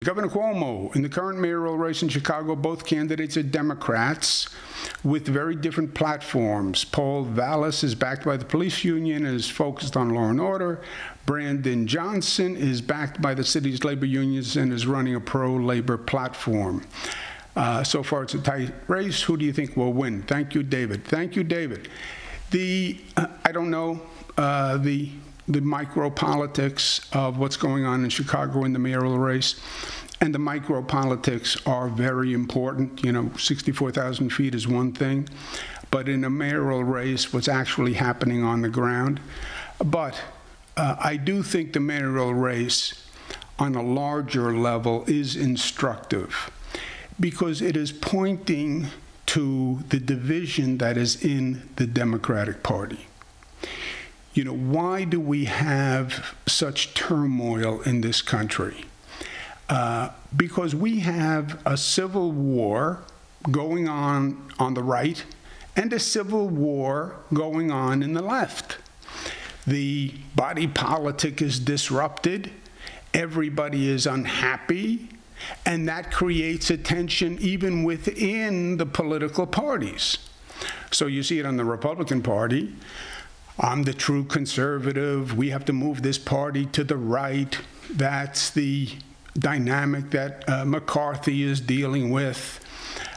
Governor Cuomo, in the current mayoral race in Chicago, both candidates are Democrats with very different platforms. Paul Vallas is backed by the police union and is focused on law and order. Brandon Johnson is backed by the city's labor unions and is running a pro-labor platform. So far, it's a tight race. Who do you think will win? Thank you, David. Thank you, David. I don't know the micro-politics of what's going on in Chicago in the mayoral race. And the micro-politics are very important. You know, 64,000 feet is one thing. But in a mayoral race, what's actually happening on the ground. But I do think the mayoral race on a larger level is instructive because it is pointing to the division that is in the Democratic Party. You know, why do we have such turmoil in this country? Because we have a civil war going on the right and a civil war going on in the left. The body politic is disrupted. Everybody is unhappy. And that creates a tension even within the political parties. So you see it on the Republican Party. I'm the true conservative. We have to move this party to the right. That's the dynamic that McCarthy is dealing with.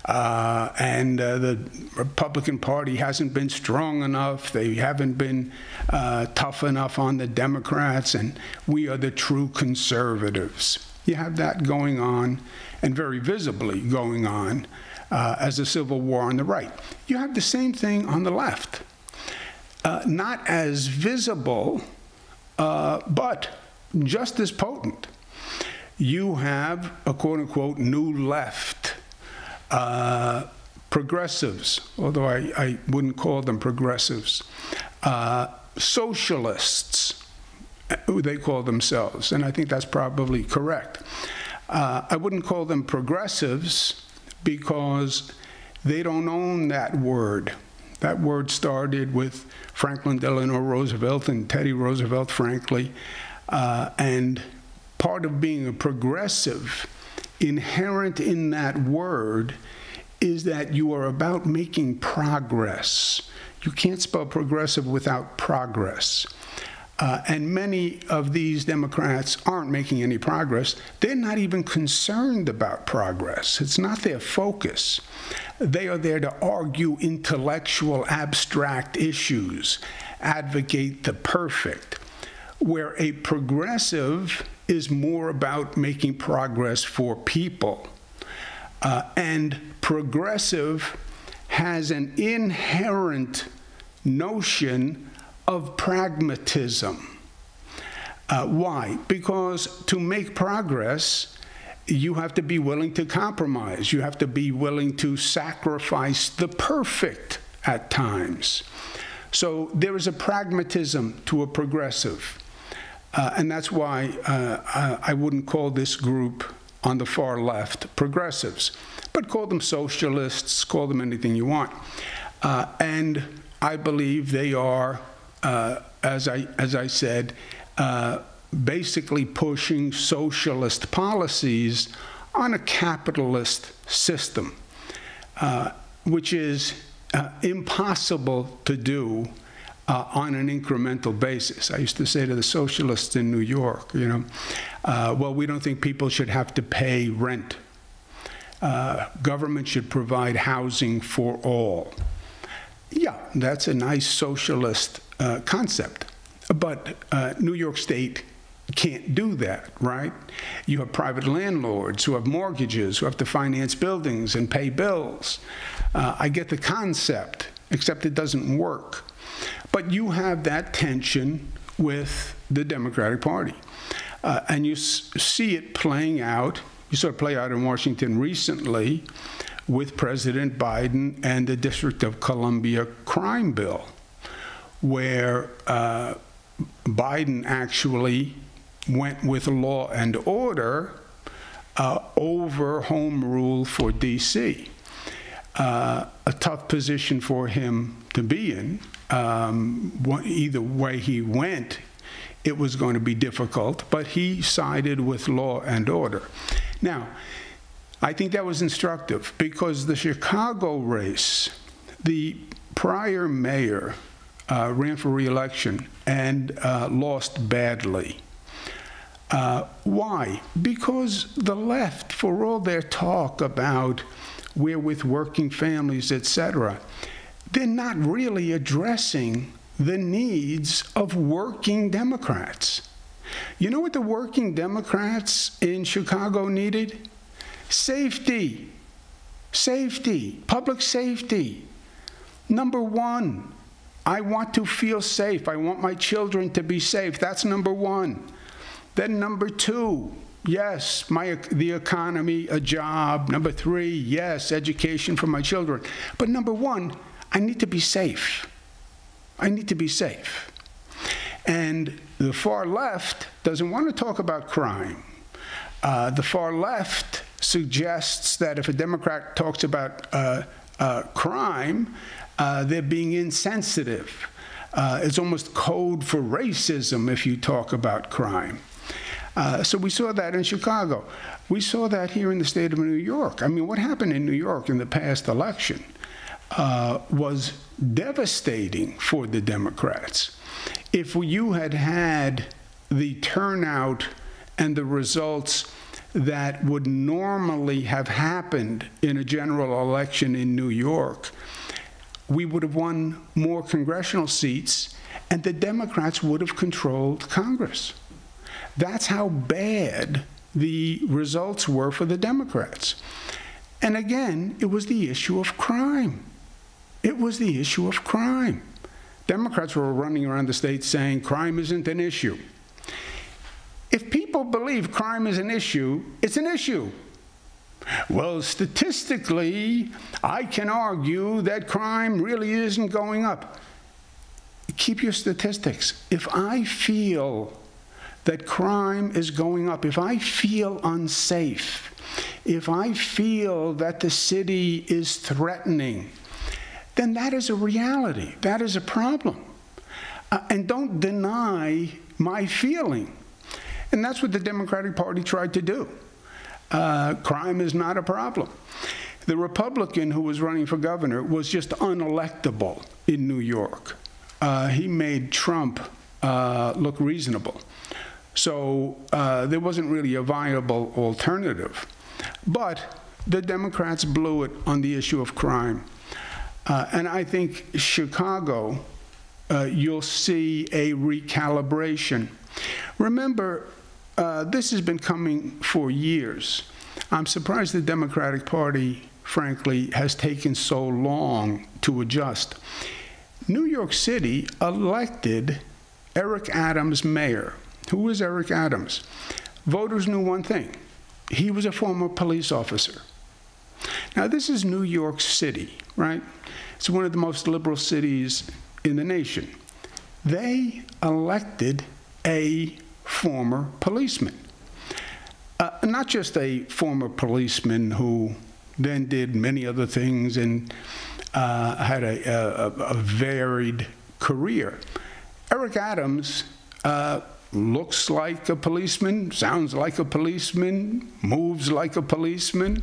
The Republican Party hasn't been strong enough. They haven't been tough enough on the Democrats, and we are the true conservatives. You have that going on, and very visibly going on, as a civil war on the right. You have the same thing on the left. Not as visible, but just as potent. You have a quote-unquote new left, progressives, although I wouldn't call them progressives, socialists, who they call themselves, and I think that's probably correct. I wouldn't call them progressives because they don't own that word. That word started with Franklin Delano Roosevelt and Teddy Roosevelt, frankly. And part of being a progressive, inherent in that word, is that you are about making progress. You can't spell progressive without progress. And many of these Democrats aren't making any progress. They're not even concerned about progress. It's not their focus. They are there to argue intellectual, abstract issues, advocate the perfect, where a progressive is more about making progress for people. And progressive has an inherent notion of pragmatism. Why? Because to make progress, you have to be willing to compromise. You have to be willing to sacrifice the perfect at times. So there is a pragmatism to a progressive. And that's why I wouldn't call this group on the far left progressives, but call them socialists, call them anything you want. And I believe they are, as I said, basically pushing socialist policies on a capitalist system, which is impossible to do on an incremental basis. I used to say to the socialists in New York, you know, well, we don't think people should have to pay rent. Government should provide housing for all. Yeah, that's a nice socialist concept. But New York State can't do that, right? You have private landlords who have mortgages, who have to finance buildings and pay bills. I get the concept, except it doesn't work. But you have that tension with the Democratic Party. And you see it playing out. You saw it play out in Washington recently with President Biden and the District of Columbia crime bill, where Biden actually went with law and order over home rule for D.C. A tough position for him to be in. Either way he went, it was going to be difficult, but he sided with law and order. Now, I think that was instructive because the Chicago race, the prior mayor ran for re-election and lost badly. Why? Because the left, for all their talk about we're with working families, etc., they're not really addressing the needs of working Democrats. You know what the working Democrats in Chicago needed? Safety. Safety. Public safety. Number one, I want to feel safe. I want my children to be safe. That's number one. Then number two, yes, the economy, a job. Number three, yes, education for my children. But number one, I need to be safe. I need to be safe. And the far left doesn't want to talk about crime. The far left suggests that if a Democrat talks about crime, they're being insensitive. It's almost code for racism if you talk about crime. So we saw that in Chicago. We saw that here in the state of New York. I mean, what happened in New York in the past election was devastating for the Democrats. If you had had the turnout and the results that would normally have happened in a general election in New York, we would have won more congressional seats and the Democrats would have controlled Congress. That's how bad the results were for the Democrats. And again, it was the issue of crime. It was the issue of crime. Democrats were running around the state saying crime isn't an issue. If people believe crime is an issue, it's an issue. Well, statistically, I can argue that crime really isn't going up. Keep your statistics. If I feel that crime is going up, if I feel unsafe, if I feel that the city is threatening, then that is a reality. That is a problem. And don't deny my feeling. And that's what the Democratic Party tried to do. Crime is not a problem. The Republican who was running for governor was just unelectable in New York. He made Trump look reasonable. So there wasn't really a viable alternative. But the Democrats blew it on the issue of crime. And I think Chicago, you'll see a recalibration. Remember, this has been coming for years. I'm surprised the Democratic Party, frankly, has taken so long to adjust. New York City elected Eric Adams mayor. Who is Eric Adams? Voters knew one thing. He was a former police officer. Now, this is New York City, right? It's one of the most liberal cities in the nation. They elected a former policeman. Not just a former policeman who then did many other things and had a varied career. Eric Adams looks like a policeman, sounds like a policeman, moves like a policeman.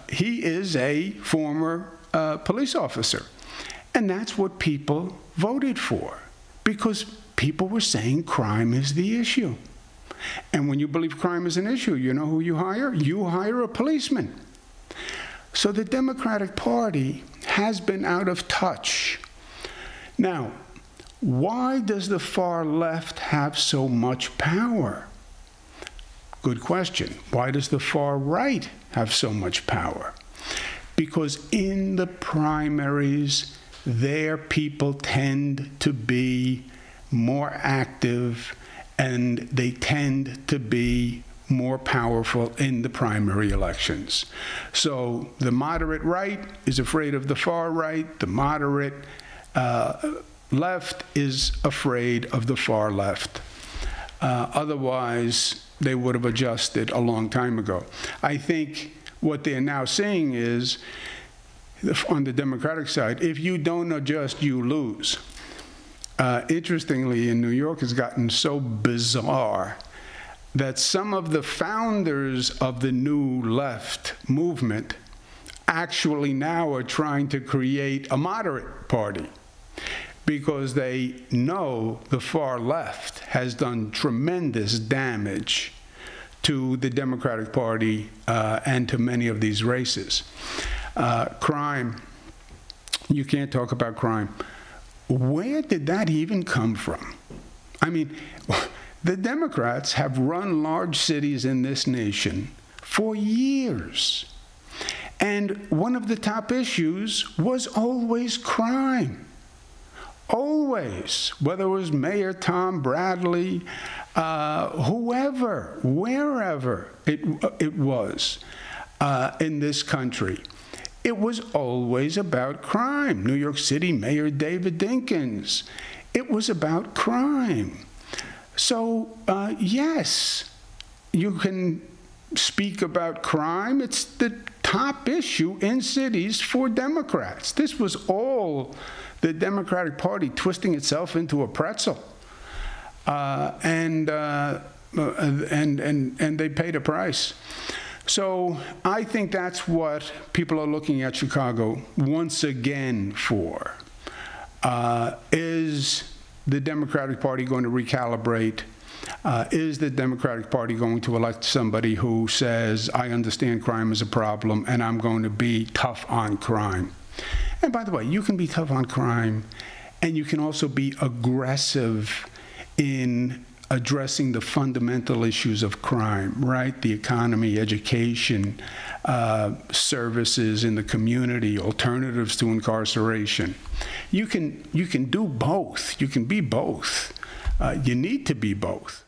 He is a former police officer. And that's what people voted for, because people were saying crime is the issue. And when you believe crime is an issue, you know who you hire? You hire a policeman. So the Democratic Party has been out of touch. Now, why does the far left have so much power? Good question. Why does the far right have so much power? Because in the primaries, their people tend to be more active and they tend to be more powerful in the primary elections. So the moderate right is afraid of the far right. The moderate left is afraid of the far left. Otherwise, they would have adjusted a long time ago. I think what they're now saying is, on the Democratic side, if you don't adjust, you lose. Interestingly, in New York, it's gotten so bizarre. that some of the founders of the New Left movement actually now are trying to create a moderate party, because they know the far left has done tremendous damage to the Democratic Party and to many of these races. Crime, you can't talk about crime. Where did that even come from? I mean, the Democrats have run large cities in this nation for years. And one of the top issues was always crime. Always. Whether it was Mayor Tom Bradley, whoever, wherever it was in this country, it was always about crime. New York City Mayor David Dinkins, it was about crime. So, yes, you can speak about crime. It's the top issue in cities for Democrats. This was all the Democratic Party twisting itself into a pretzel. And they paid a price. So I think that's what people are looking at Chicago once again for. Is the Democratic Party going to recalibrate? Is the Democratic Party going to elect somebody who says, I understand crime is a problem and I'm going to be tough on crime? And by the way, you can be tough on crime and you can also be aggressive in addressing the fundamental issues of crime, right? The economy, education, services in the community, alternatives to incarceration. You can do both. You can be both. You need to be both.